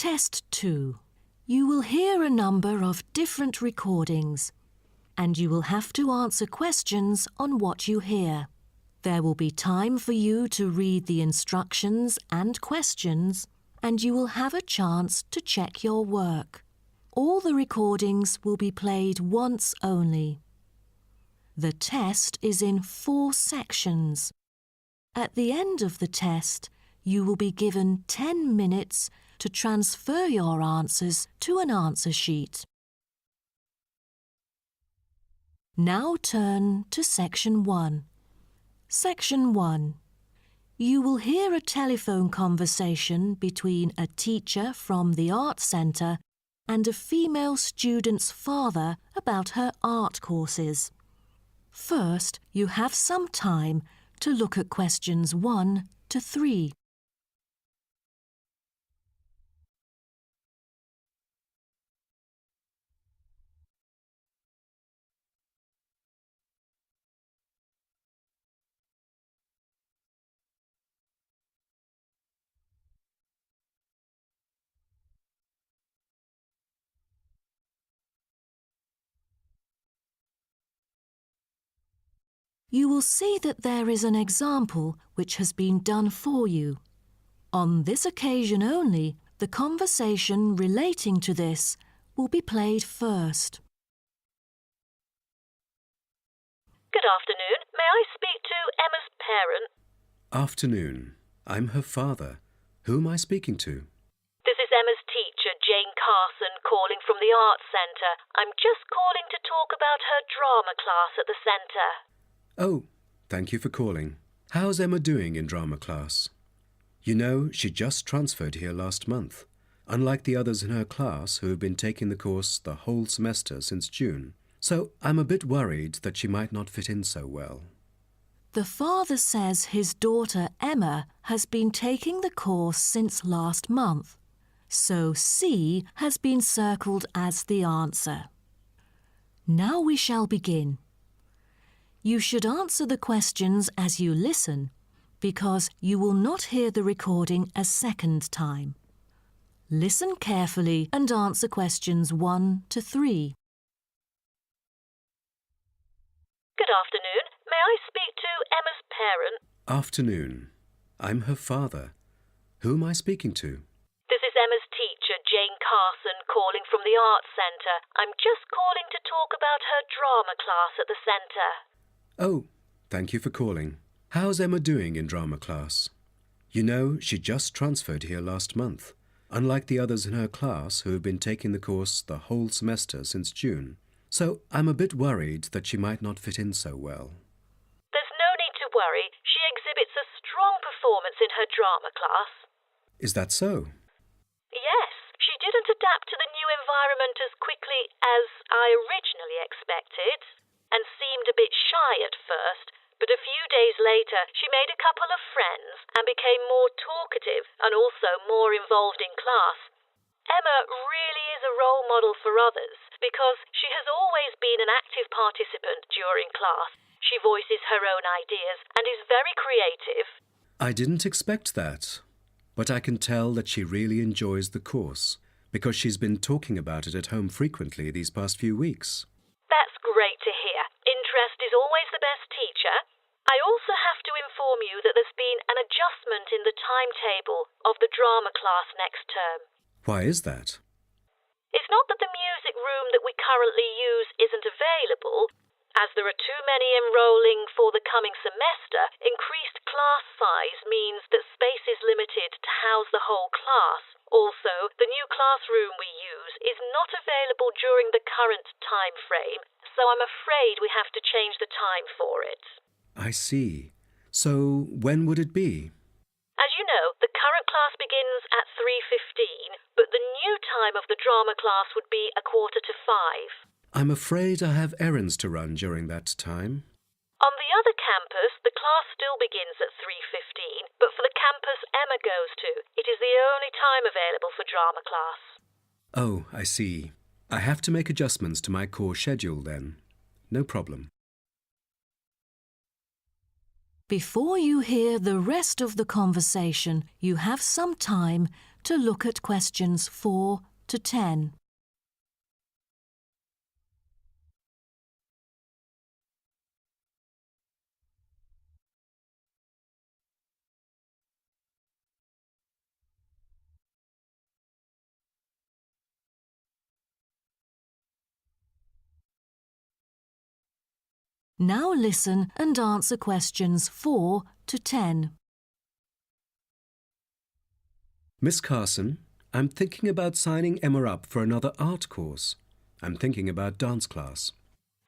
Test 2. You will hear a number of different recordings, and you will have to answer questions on what you hear. There will be time for you to read the instructions and questions, and you will have a chance to check your work. All the recordings will be played once only. The test is in 4 sections. At the end of the test, you will be given 10 minutes to transfer your answers to an answer sheet. Now turn to Section 1. Section 1. You will hear a telephone conversation between a teacher from the art centre and a female student's father about her art courses. First, you have some time to look at questions 1 to 3. You will see that there is an example which has been done for you. On this occasion only, the conversation relating to this will be played first. Good afternoon. May I speak to Emma's parent? Afternoon. I'm her father. Who am I speaking to? This is Emma's teacher, Jane Carson, calling from the Arts Centre. I'm just calling to talk about her drama class at the centre. Oh, thank you for calling. How's Emma doing in drama class? You know, she just transferred here last month, unlike the others in her class who have been taking the course the whole semester since June. So I'm a bit worried that she might not fit in so well. The father says his daughter Emma has been taking the course since last month, so C has been circled as the answer. Now we shall begin. You should answer the questions as you listen, because you will not hear the recording a second time. Listen carefully and answer questions 1 to 3. Good afternoon. May I speak to Emma's parent? Afternoon. I'm her father. Who am I speaking to? This is Emma's teacher, Jane Carson, calling from the Arts Centre. I'm just calling to talk about her drama class at the centre. Oh, thank you for calling. How's Emma doing in drama class? You know, she just transferred here last month, unlike the others in her class who have been taking the course the whole semester since June. So I'm a bit worried that she might not fit in so well. There's no need to worry. She exhibits a strong performance in her drama class. Is that so? Yes, she didn't adapt to the new environment as quickly as I originally expected, and seemed a bit shy at first, but a few days later she made a couple of friends and became more talkative and also more involved in class. Emma really is a role model for others because she has always been an active participant during class. She voices her own ideas and is very creative. I didn't expect that, but I can tell that she really enjoys the course because she's been talking about it at home frequently these past few weeks. That's great to hear. Interest is always the best teacher. I also have to inform you that there's been an adjustment in the timetable of the drama class next term. Why is that? It's not that the music room that we currently use isn't available. As there are too many enrolling for the coming semester, increased class size means that space is limited to house the whole class. Also, the new classroom we use is not available during the current time frame, so I'm afraid we have to change the time for it. I see. So when would it be? As you know, the current class begins at 3:15, but the new time of the drama class would be 4:45. I'm afraid I have errands to run during that time. On the other campus, the class still begins at 3:15, but for the campus Emma goes to, it is the only time available for drama class. Oh, I see. I have to make adjustments to my course schedule then. No problem. Before you hear the rest of the conversation, you have some time to look at questions 4 to 10. Now listen and answer questions 4 to 10. Miss Carson, I'm thinking about signing Emma up for another art course. I'm thinking about dance class.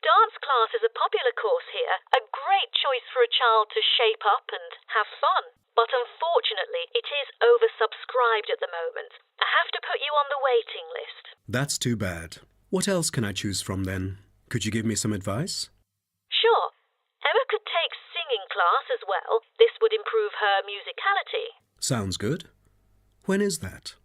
Dance class is a popular course here, a great choice for a child to shape up and have fun. But unfortunately, it is oversubscribed at the moment. I have to put you on the waiting list. That's too bad. What else can I choose from then? Could you give me some advice? Sure. Emma could take singing class as well. This would improve her musicality. Sounds good. When is that?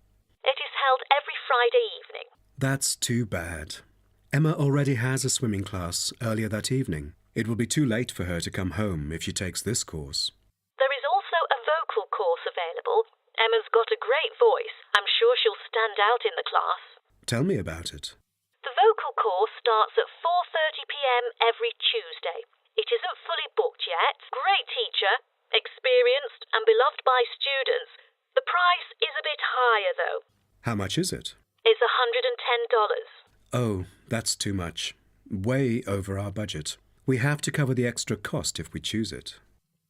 It is held every Friday evening. That's too bad. Emma already has a swimming class earlier that evening. It will be too late for her to come home if she takes this course. There is also a vocal course available. Emma's got a great voice. I'm sure she'll stand out in the class. Tell me about it. The vocal course starts at 4:30 p.m. every Tuesday. It isn't fully booked yet. Great teacher, experienced and beloved by students. The price is a bit higher though. How much is it? It's $110. Oh, that's too much. Way over our budget. We have to cover the extra cost if we choose it.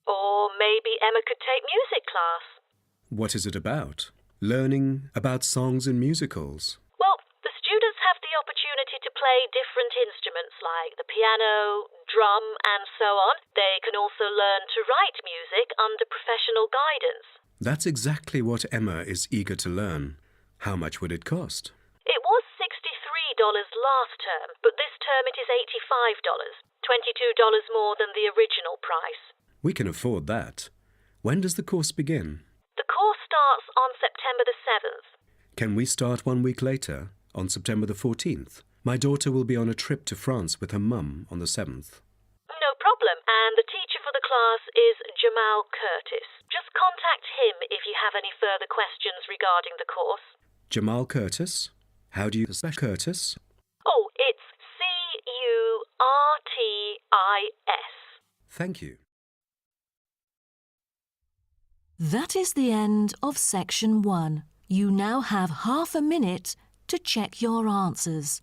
Or maybe Emma could take music class. What is it about? Learning about songs and musicals. Well, the students have the opportunity to play different instruments like the piano, drum and so on. They can also learn to write music under professional guidance. That's exactly what Emma is eager to learn. How much would it cost? It was $63 last term, but this term it is $85, $22 more than the original price. We can afford that. When does the course begin? The course starts on September the 7th. Can we start 1 week later, on September the 14th? My daughter will be on a trip to France with her mum on the 7th. No problem, and the teacher for the class is Jamal Curtis. Just contact him if you have any further questions regarding the course. Jamal Curtis? How do you spell Curtis? Oh, it's Curtis. Thank you. That is the end of section 1. You now have half a minute to check your answers.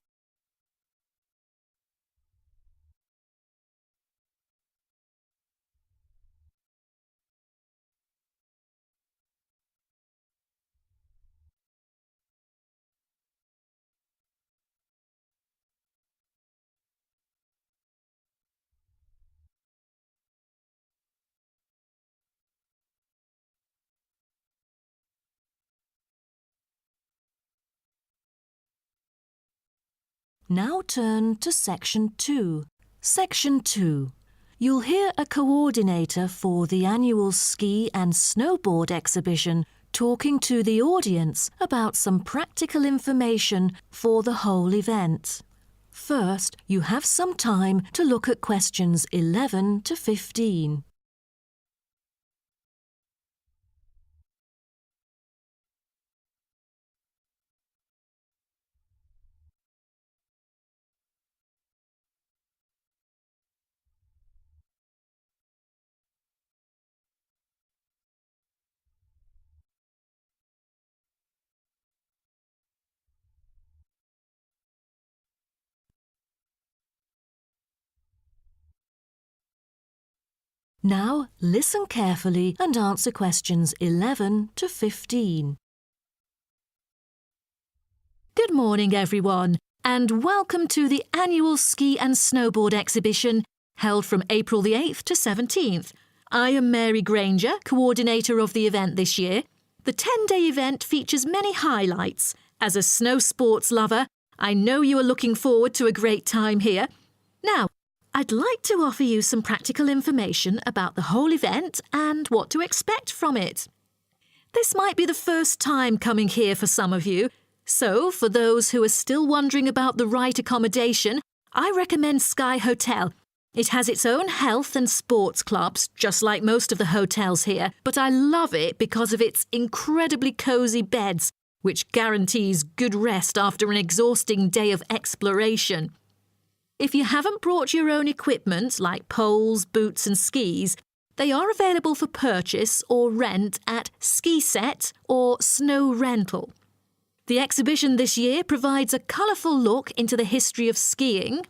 Now turn to Section 2. Section 2. You'll hear a coordinator for the annual ski and snowboard exhibition talking to the audience about some practical information for the whole event. First, you have some time to look at questions 11 to 15. Now, listen carefully and answer questions 11 to 15. Good morning, everyone, and welcome to the annual ski and snowboard exhibition held from April the 8th to 17th. I am Mary Granger, coordinator of the event this year. The 10-day event features many highlights. As a snow sports lover, I know you are looking forward to a great time here. Now, I'd like to offer you some practical information about the whole event and what to expect from it. This might be the first time coming here for some of you, so for those who are still wondering about the right accommodation, I recommend Sky Hotel. It has its own health and sports clubs, just like most of the hotels here, but I love it because of its incredibly cosy beds, which guarantees good rest after an exhausting day of exploration. If you haven't brought your own equipment, like poles, boots and skis, they are available for purchase or rent at Ski Set or Snow Rental. The exhibition this year provides a colourful look into the history of skiing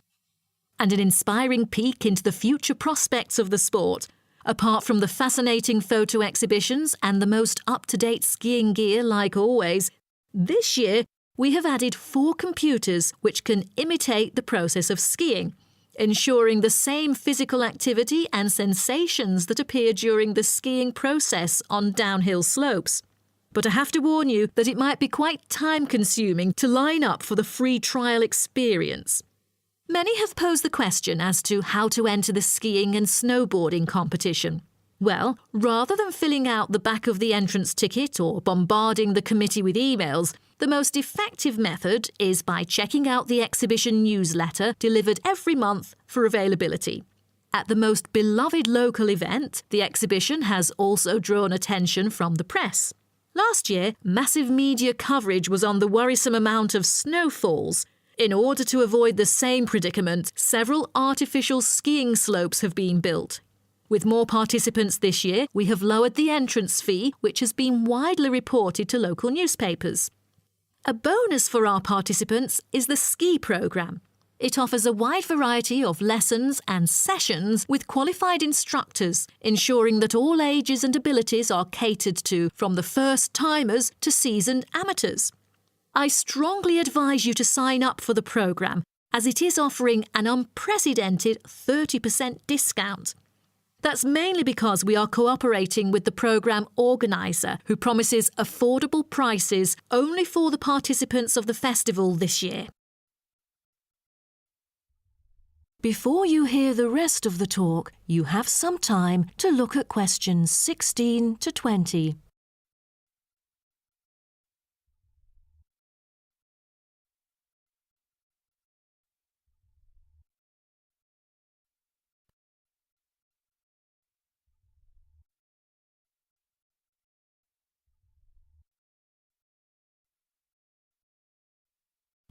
and an inspiring peek into the future prospects of the sport. Apart from the fascinating photo exhibitions and the most up-to-date skiing gear like always, this year we have added 4 computers which can imitate the process of skiing, ensuring the same physical activity and sensations that appear during the skiing process on downhill slopes. But I have to warn you that it might be quite time-consuming to line up for the free trial experience. Many have posed the question as to how to enter the skiing and snowboarding competition. Well, rather than filling out the back of the entrance ticket or bombarding the committee with emails, the most effective method is by checking out the exhibition newsletter delivered every month for availability. At the most beloved local event, the exhibition has also drawn attention from the press. Last year, massive media coverage was on the worrisome amount of snowfalls. In order to avoid the same predicament, several artificial skiing slopes have been built. With more participants this year, we have lowered the entrance fee, which has been widely reported to local newspapers. A bonus for our participants is the ski programme. It offers a wide variety of lessons and sessions with qualified instructors, ensuring that all ages and abilities are catered to, from the first-timers to seasoned amateurs. I strongly advise you to sign up for the programme, as it is offering an unprecedented 30% discount. That's mainly because we are cooperating with the programme organiser, who promises affordable prices only for the participants of the festival this year. Before you hear the rest of the talk, you have some time to look at questions 16 to 20.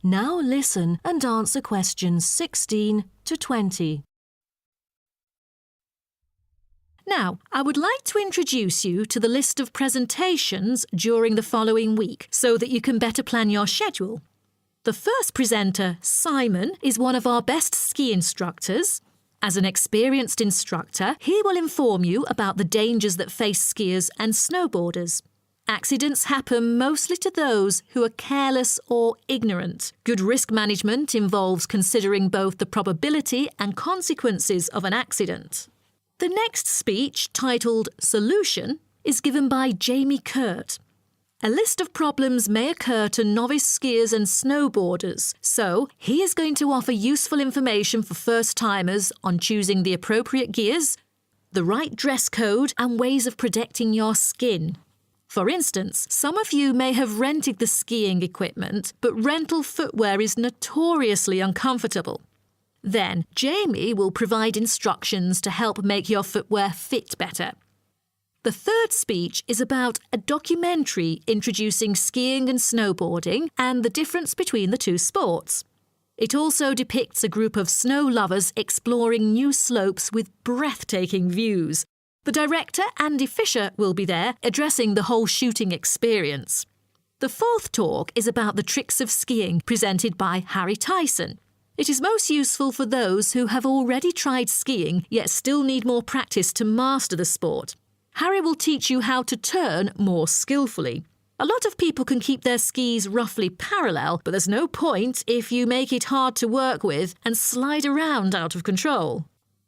Now listen and answer questions 16 to 20. Now, I would like to introduce you to the list of presentations during the following week so that you can better plan your schedule. The first presenter, Simon, is one of our best ski instructors. As an experienced instructor, he will inform you about the dangers that face skiers and snowboarders. Accidents happen mostly to those who are careless or ignorant. Good risk management involves considering both the probability and consequences of an accident. The next speech, titled Solution, is given by Jamie Kurt. A list of problems may occur to novice skiers and snowboarders, so he is going to offer useful information for first-timers on choosing the appropriate gears, the right dress code, and ways of protecting your skin. For instance, some of you may have rented the skiing equipment, but rental footwear is notoriously uncomfortable. Then, Jamie will provide instructions to help make your footwear fit better. The third speech is about a documentary introducing skiing and snowboarding and the difference between the two sports. It also depicts a group of snow lovers exploring new slopes with breathtaking views. The director, Andy Fisher, will be there, addressing the whole shooting experience. The fourth talk is about the tricks of skiing, presented by Harry Tyson. It is most useful for those who have already tried skiing, yet still need more practice to master the sport. Harry will teach you how to turn more skillfully. A lot of people can keep their skis roughly parallel, but there's no point if you make it hard to work with and slide around out of control.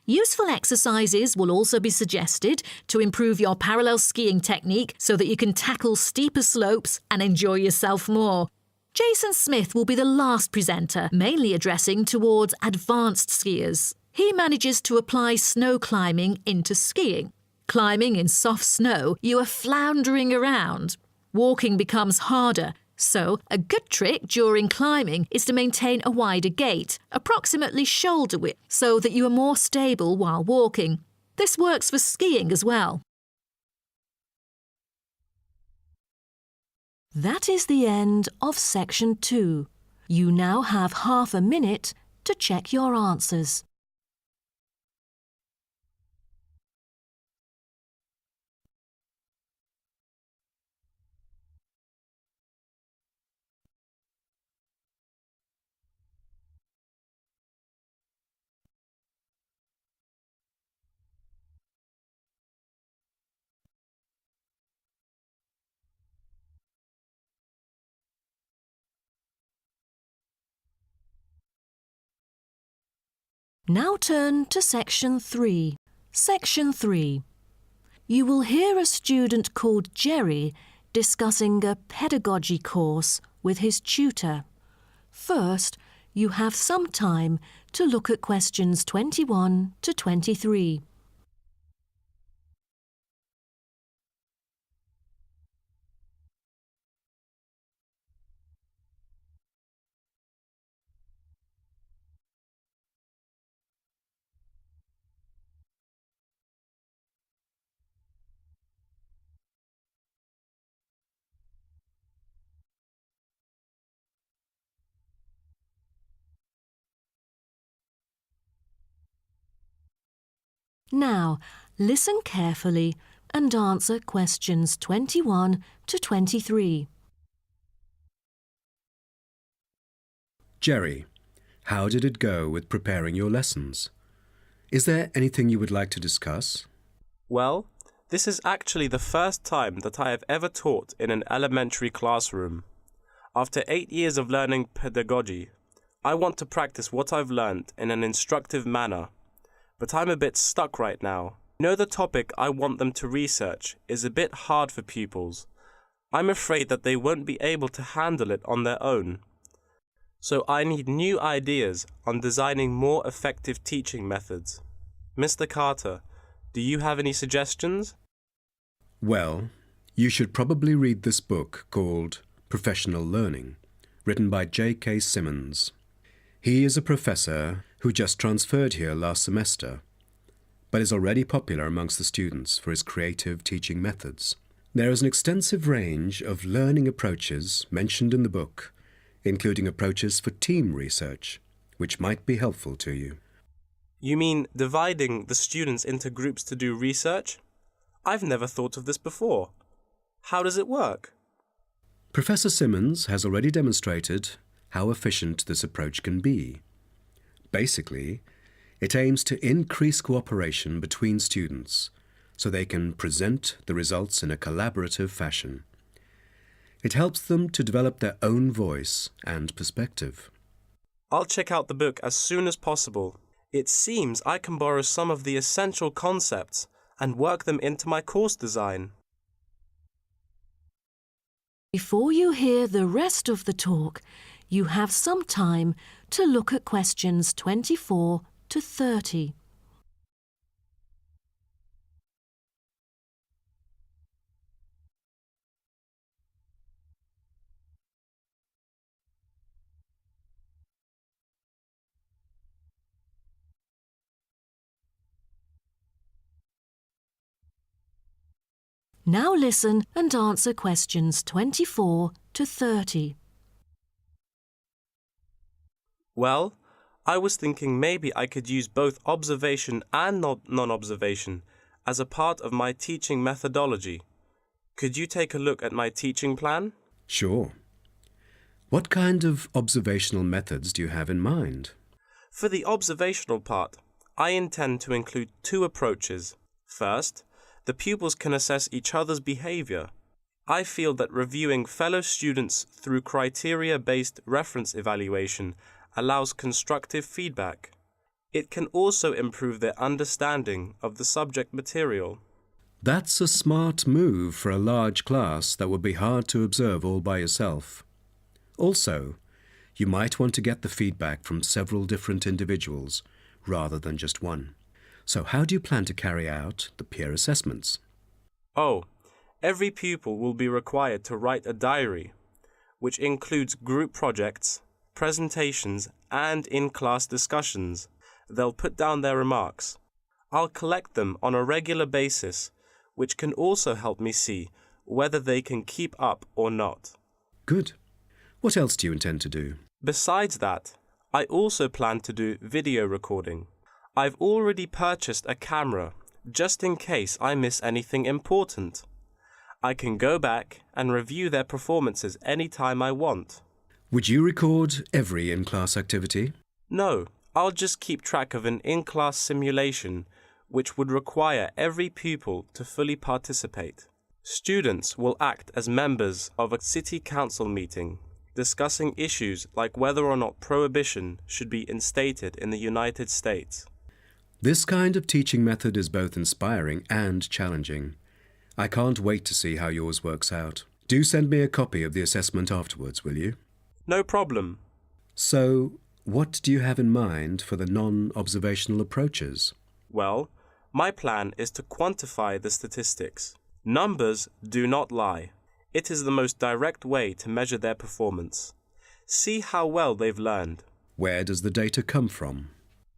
Useful exercises will also be suggested to improve your parallel skiing technique so that you can tackle steeper slopes and enjoy yourself more. Jason Smith will be the last presenter, mainly addressing towards advanced skiers. He manages to apply snow climbing into skiing. Climbing in soft snow, you are floundering around. Walking becomes harder. So, a good trick during climbing is to maintain a wider gait, approximately shoulder width, so that you are more stable while walking. This works for skiing as well. That is the end of section 2. You now have half a minute to check your answers. Now turn to section 3. Section 3. You will hear a student called Jerry discussing a pedagogy course with his tutor. First, you have some time to look at questions 21 to 23. Now, listen carefully and answer questions 21 to 23. Jerry, how did it go with preparing your lessons? Is there anything you would like to discuss? Well, this is actually the first time that I have ever taught in an elementary classroom. After 8 years of learning pedagogy, I want to practice what I've learned in an instructive manner. But I'm a bit stuck right now. The topic I want them to research is a bit hard for pupils. I'm afraid that they won't be able to handle it on their own. So I need new ideas on designing more effective teaching methods. Mr. Carter, do you have any suggestions? Well, you should probably read this book called Professional Learning, written by J.K. Simmons. He is a professor who just transferred here last semester, but is already popular amongst the students for his creative teaching methods. There is an extensive range of learning approaches mentioned in the book, including approaches for team research, which might be helpful to you. You mean dividing the students into groups to do research? I've never thought of this before. How does it work? Professor Simmons has already demonstrated how efficient this approach can be. Basically, it aims to increase cooperation between students so they can present the results in a collaborative fashion. It helps them to develop their own voice and perspective. I'll check out the book as soon as possible. It seems I can borrow some of the essential concepts and work them into my course design. Before you hear the rest of the talk, you have some time to look at questions 24 to 30. Now listen and answer questions 24 to 30. Well, I was thinking maybe I could use both observation and non-observation as a part of my teaching methodology. Could you take a look at my teaching plan? Sure. What kind of observational methods do you have in mind? For the observational part, I intend to include 2 approaches. First, the pupils can assess each other's behavior. I feel that reviewing fellow students through criteria-based reference evaluation allows constructive feedback. It can also improve their understanding of the subject material. That's a smart move for a large class that would be hard to observe all by yourself. Also, you might want to get the feedback from several different individuals rather than just one. So how do you plan to carry out the peer assessments? Oh, every pupil will be required to write a diary. which includes group projects, presentations, and in-class discussions. They'll put down their remarks. I'll collect them on a regular basis, which can also help me see whether they can keep up or not. Good. What else do you intend to do? Besides that, I also plan to do video recording. I've already purchased a camera, just in case I miss anything important. I can go back and review their performances anytime I want. Would you record every in-class activity? No, I'll just keep track of an in-class simulation, which would require every pupil to fully participate. Students will act as members of a city council meeting, discussing issues like whether or not prohibition should be instated in the United States. This kind of teaching method is both inspiring and challenging. I can't wait to see how yours works out. Do send me a copy of the assessment afterwards, will you? No problem. So, what do you have in mind for the non-observational approaches? Well, my plan is to quantify the statistics. Numbers do not lie. It is the most direct way to measure their performance. See how well they've learned. Where does the data come from?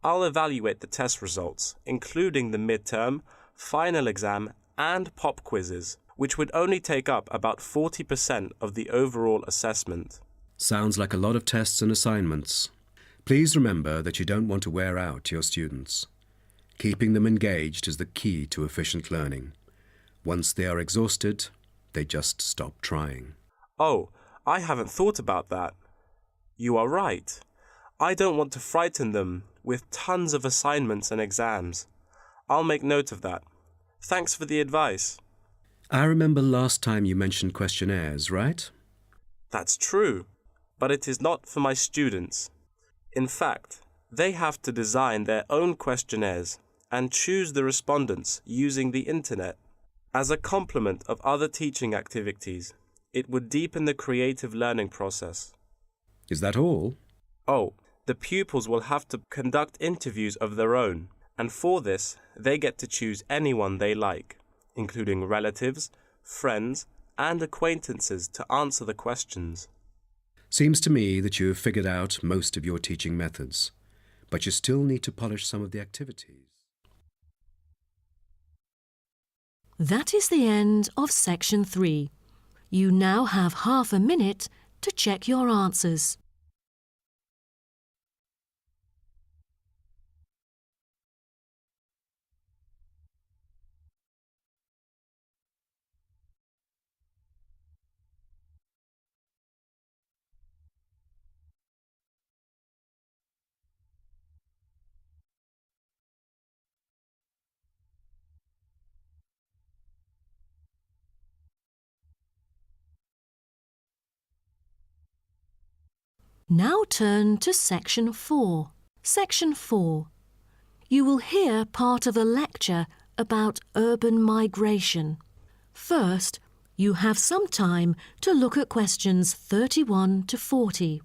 I'll evaluate the test results, including the midterm, final exam, and pop quizzes, which would only take up about 40% of the overall assessment. Sounds like a lot of tests and assignments. Please remember that you don't want to wear out your students. Keeping them engaged is the key to efficient learning. Once they are exhausted, they just stop trying. Oh, I haven't thought about that. You are right. I don't want to frighten them with tons of assignments and exams. I'll make note of that. Thanks for the advice. I remember last time you mentioned questionnaires, right? That's true, but it is not for my students. In fact, they have to design their own questionnaires and choose the respondents using the internet. As a complement of other teaching activities, it would deepen the creative learning process. Is that all? Oh, the pupils will have to conduct interviews of their own, and for this, they get to choose anyone they like, including relatives, friends, and acquaintances to answer the questions. Seems to me that you have figured out most of your teaching methods, but you still need to polish some of the activities. That is the end of section 3. You now have half a minute to check your answers. Now turn to section 4. Section 4. You will hear part of a lecture about urban migration. First, you have some time to look at questions 31 to 40.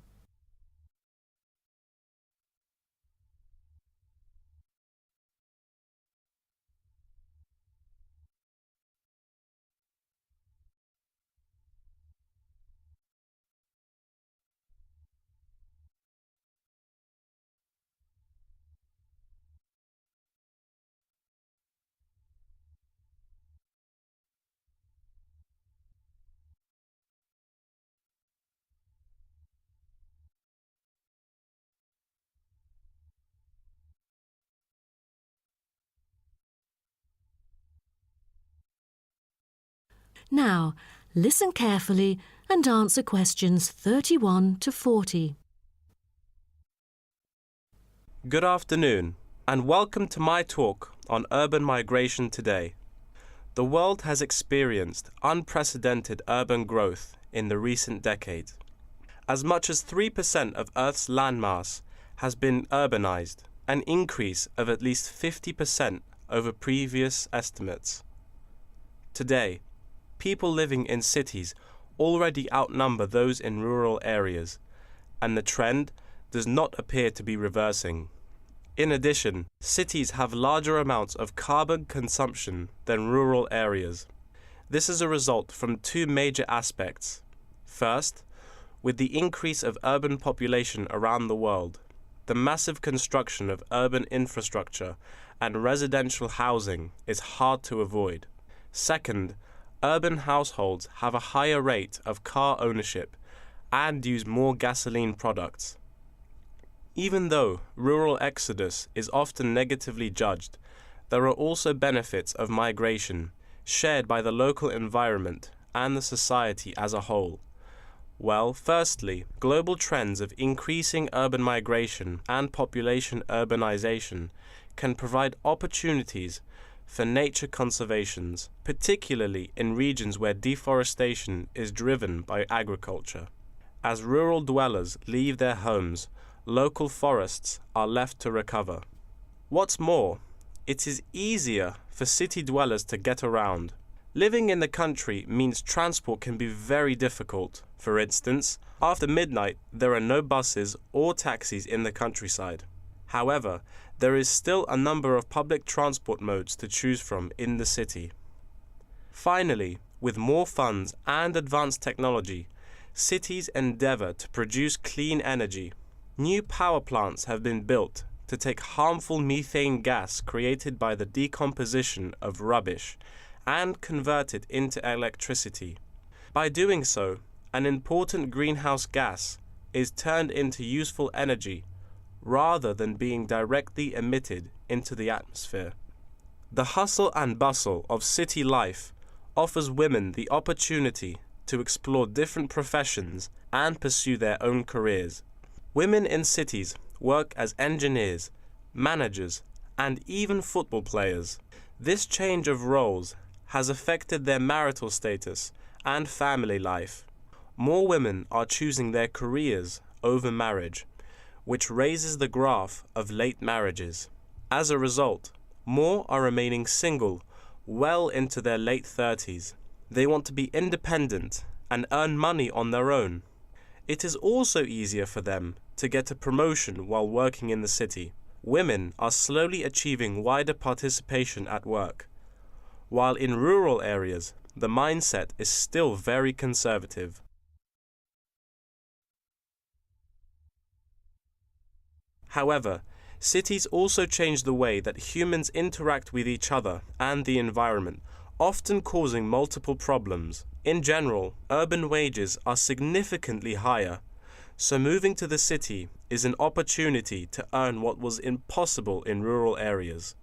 Now, listen carefully and answer questions 31 to 40. Good afternoon, and welcome to my talk on urban migration today. The world has experienced unprecedented urban growth in the recent decades. As much as 3% of Earth's landmass has been urbanized, an increase of at least 50% over previous estimates. Today, people living in cities already outnumber those in rural areas, and the trend does not appear to be reversing. In addition, cities have larger amounts of carbon consumption than rural areas. This is a result from two major aspects. First, With the increase of urban population around the world, the massive construction of urban infrastructure and residential housing is hard to avoid. Second, urban households have a higher rate of car ownership and use more gasoline products. Even though rural exodus is often negatively judged, there are also benefits of migration shared by the local environment and the society as a whole. Well, firstly, global trends of increasing urban migration and population urbanization can provide opportunities for nature conservations, particularly in regions where deforestation is driven by agriculture. As rural dwellers leave their homes, local forests are left to recover. What's more, it is easier for city dwellers to get around. Living in the country means transport can be very difficult. For instance, after midnight, there are no buses or taxis in the countryside. However, there is still a number of public transport modes to choose from in the city. Finally, with more funds and advanced technology, cities endeavor to produce clean energy. New power plants have been built to take harmful methane gas created by the decomposition of rubbish and convert it into electricity. By doing so, an important greenhouse gas is turned into useful energy rather than being directly emitted into the atmosphere. The hustle and bustle of city life offers women the opportunity to explore different professions and pursue their own careers. Women in cities work as engineers, managers, and even football players. This change of roles has affected their marital status and family life. More women are choosing their careers over marriage, which raises the graph of late marriages. As a result, more are remaining single well into their late 30s. They want to be independent and earn money on their own. It is also easier for them to get a promotion while working in the city. Women are slowly achieving wider participation at work, while in rural areas, the mindset is still very conservative. However, cities also change the way that humans interact with each other and the environment, often causing multiple problems. In general, urban wages are significantly higher, so moving to the city is an opportunity to earn what was impossible in rural areas.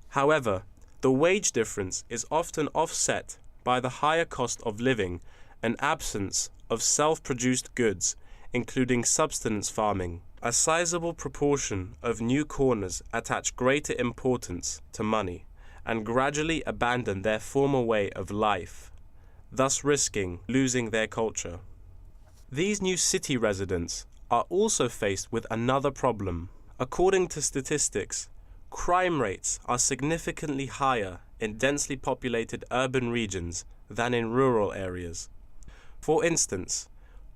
However, the wage difference is often offset by the higher cost of living and absence of self-produced goods, including subsistence farming. A sizable proportion of new corners attach greater importance to money and gradually abandon their former way of life, thus risking losing their culture. These new city residents are also faced with another problem. According to statistics, crime rates are significantly higher in densely populated urban regions than in rural areas. For instance,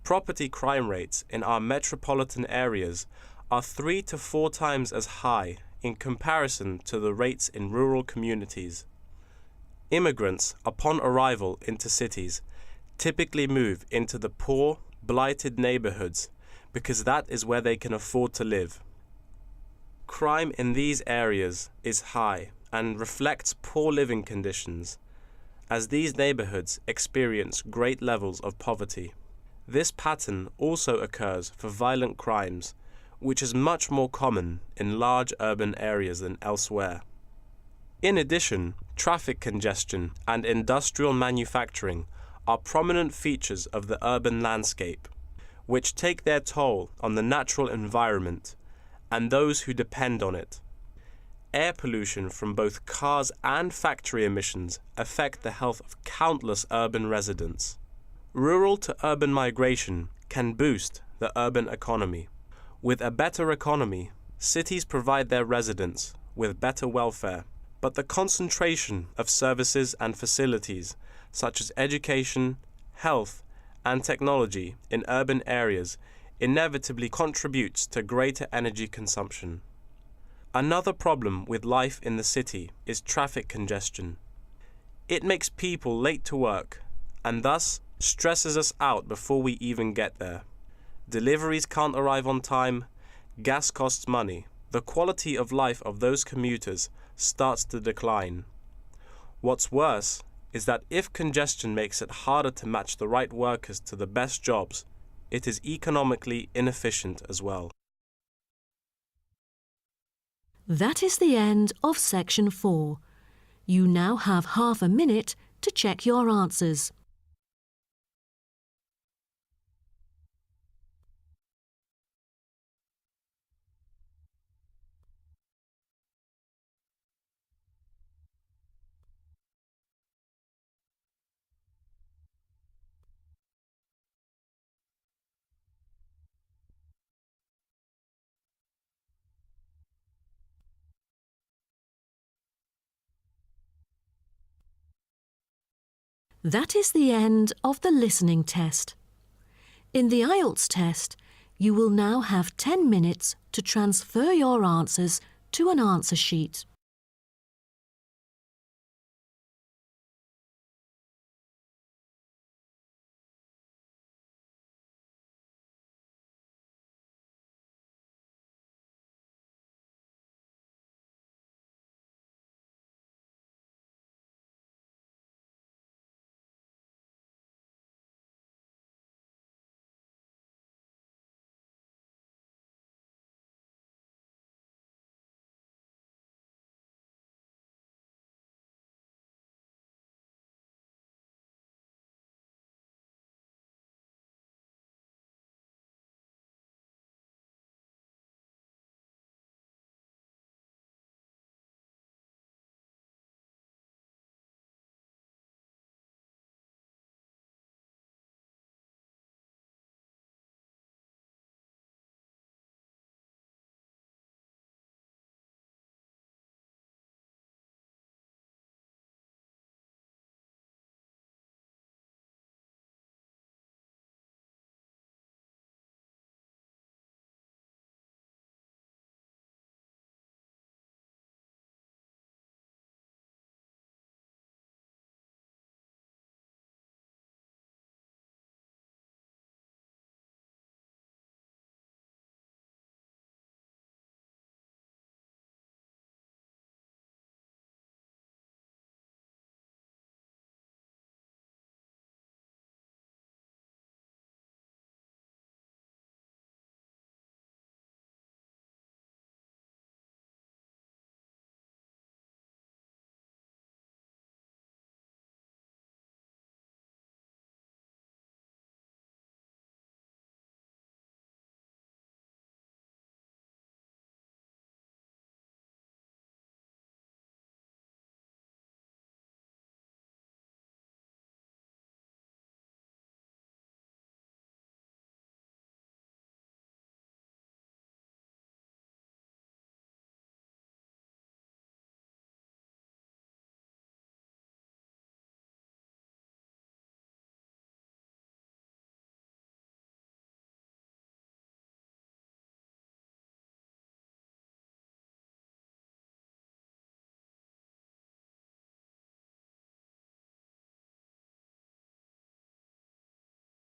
property crime rates in our metropolitan areas are 3 to 4 times as high in comparison to the rates in rural communities. Immigrants, upon arrival into cities, typically move into the poor, blighted neighborhoods because that is where they can afford to live. Crime in these areas is high and reflects poor living conditions, as these neighborhoods experience great levels of poverty. This pattern also occurs for violent crimes, which is much more common in large urban areas than elsewhere. In addition, traffic congestion and industrial manufacturing are prominent features of the urban landscape, which take their toll on the natural environment and those who depend on it. Air pollution from both cars and factory emissions affect the health of countless urban residents. Rural to urban migration can boost the urban economy. With a better economy, cities provide their residents with better welfare, but the concentration of services and facilities such as education, health, and technology in urban areas inevitably contributes to greater energy consumption. Another problem with life in the city is traffic congestion. It makes people late to work and thus stresses us out before we even get there. Deliveries can't arrive on time, gas costs money. The quality of life of those commuters starts to decline. What's worse is that if congestion makes it harder to match the right workers to the best jobs, it is economically inefficient as well. That is the end of section 4. You now have half a minute to check your answers. That is the end of the listening test. In the Ielts test, you will now have 10 minutes to transfer your answers to an answer sheet.